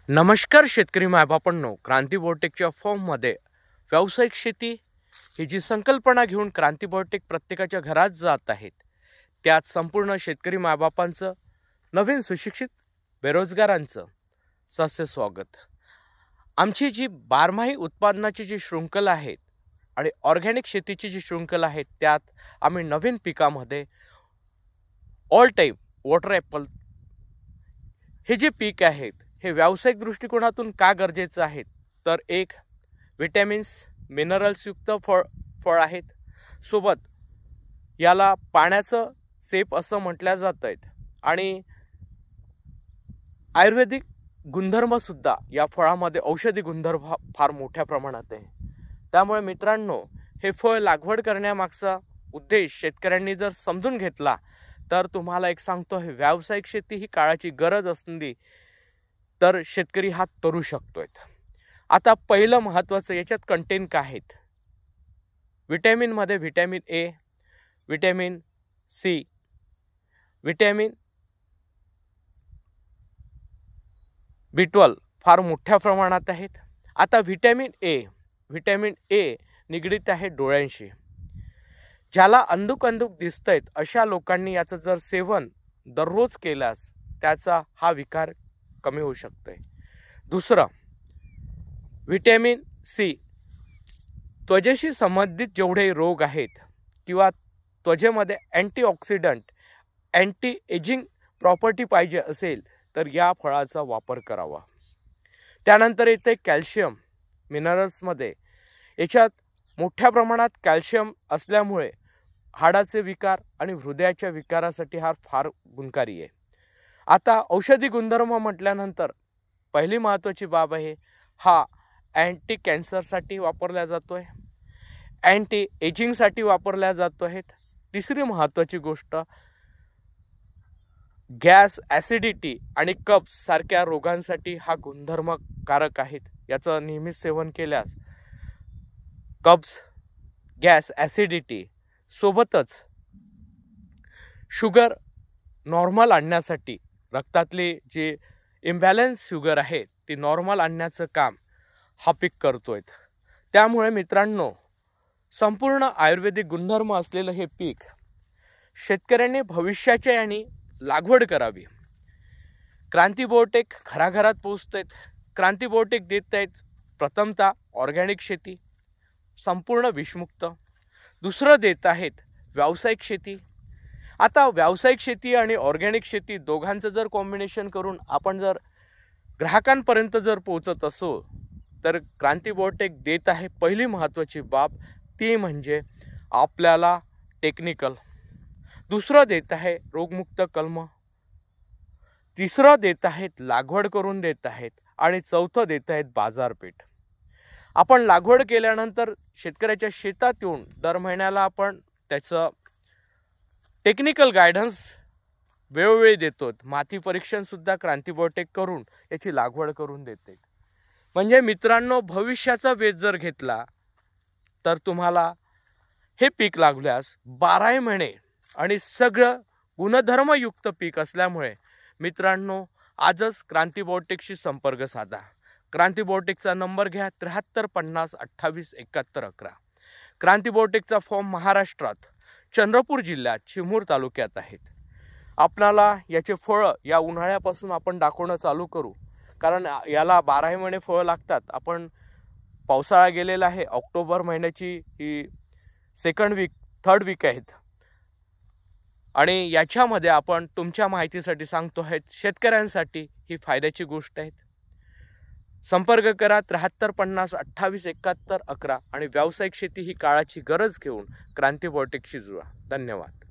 नमस्कार शेतकरी मायबापांनो, क्रांती बायोटेकच्या फॉर्ममध्ये व्यावसायिक शेती ही जी संकल्पना घेऊन क्रांती बायोटेक प्रत्येकाच्या घरात जात आहेत, त्यात संपूर्ण शेतकरी मायबापांचं, नवीन सुशिक्षित बेरोजगारांचं सस्य स्वागत। आमची जी बारमाही उत्पादनाची जी शृंखला आहे आणि ऑर्गॅनिक शेतीची जी शृंखला आहे, त्यात आम्ही नवीन पिकामध्ये ऑल टाइम वॉटर ॲपल हे जे पीक आहेत हे व्यावसायिक दृष्टिकोनातून का गरजेचं आहे, तर एक विटॅमिन्स मिनरल्स युक्त फळ आहेत, सोबत याला पाण्याचं सेप असं म्हटलं जातं आहे आणि आयुर्वेदिक गुणधर्म सुद्धा या फळामध्ये औषधी गुणधर्म फार मोठ्या प्रमाणात आहे। त्यामुळे मित्रांनो, हे फळ लागवड करण्यामागचा उद्देश शेतकऱ्यांनी जर समजून घेतला तर तुम्हाला एक सांगतो, हे व्यावसायिक शेती ही काळाची गरज असली तर शेतकरी हा करू शकतोय। आता पहिलं महत्त्वाचं याच्यात कंटेन काय आहेत, विटॅमिन मध्ये vitamin A, vitamin C, vitamin B12 फार मोठ्या प्रमाणात आहेत। आता विटॅमिन ए निगडित आहे डोळ्यांशी। ज्याला अंधुक दिसतंय अशा लोकांनी याचं जर सेवन दररोज केल्यास त्याचा हा विकार कमी होऊ शकतोय। दुसरं विटॅमिन सी, त्वचेशी संबंधित जेवढे रोग आहेत किंवा त्वचेमध्ये अँटीऑक्सिडंट अँटी एजिंग प्रॉपर्टी पाहिजे असेल तर या फळाचा वापर करावा। त्यानंतर येते कॅल्शियम मिनरल्समध्ये, याच्यात मोठ्या प्रमाणात कॅल्शियम असल्यामुळे हाडाचे विकार आणि हृदयाच्या विकारासाठी हा फार गुणकारी आहे। आता औषधी गुणधर्म म्हटल्यानंतर पहिली महत्त्वाची बाब आहे, हा अँटी कॅन्सरसाठी वापरला जातोय, अँटी एजिंगसाठी वापरला जातो आहे। तिसरी महत्त्वाची गोष्ट, गॅस ॲसिडिटी आणि कब्ज सारख्या रोगांसाठी हा गुणधर्मकारक आहेत। याचं नियमित सेवन केल्यास कब्ज, गॅस, ॲसिडिटी सोबतच शुगर नॉर्मल आणण्यासाठी, रक्तातली जी इम्बॅलन्स शुगर आहे ती नॉर्मल आणण्याचं काम हा पीक करतोय। त्यामुळे मित्रांनो, संपूर्ण आयुर्वेदिक गुणधर्म असलेलं हे पीक शेतकऱ्यांनी भविष्याच्या यानी लागवड करावी। क्रांती बायोटेक घराघरात पोहोचतायत। क्रांती बायोटेक देत आहेत प्रथमतः ऑर्गॅनिक शेती संपूर्ण विषमुक्त, दुसरं देत आहेत व्यावसायिक शेती। आता व्यावसायिक शेती आणि ऑर्गॅनिक शेती दोघांचं जर कॉम्बिनेशन करून आपण जर ग्राहकांपर्यंत जर पोहोचत असो तर क्रांती बायोटेक देत आहे पहिली महत्त्वाची बाब, ती म्हणजे आपल्याला टेक्निकल, दुसरं देत आहे रोगमुक्त कलम, तिसरं देत आहेत लागवड करून देत आहेत आणि चौथं देत आहेत बाजारपेठ। आपण लागवड केल्यानंतर शेतकऱ्याच्या शेतात येऊन दर महिन्याला आपण त्याचं टेक्निकल गायडन्स वेळोवेळी देतो। माती परीक्षण सुद्धा क्रांती बायोटेक करून याची लागवड करून देते। म्हणजे मित्रांनो, भविष्याचा वेध जर घेतला तर तुम्हाला हे पीक लागल्यास 12 महिने आणि सगळं गुणधर्मयुक्त पीक असल्यामुळे मित्रांनो, आजच क्रांती बायोटेकशी संपर्क साधा। क्रांती बायोटेकचा नंबर घ्या 73 50 28 71 11। क्रांती बायोटेकचा फॉर्म महाराष्ट्रात चंद्रपूर जिल्ह्यात चिमूर तालुक्यात आहेत। आपल्याला याचे फळं या उन्हाळ्यापासून आपण दाखवणं चालू करू, कारण याला 12 महिने फळं लागतात। आपण पावसाळा गेलेला आहे, ऑक्टोबर महिन्याची ही सेकंड वीक थर्ड वीक आहेत आणि याच्यामध्ये आपण तुमच्या माहितीसाठी सांगतो आहे, शेतकऱ्यांसाठी ही फायद्याची गोष्ट आहे। संपर्क करा 73 50 28 71 11 आणि व्यावसायिक शेती ही काळाची गरज घेऊन क्रांती बायोटेकशी जुळा। धन्यवाद।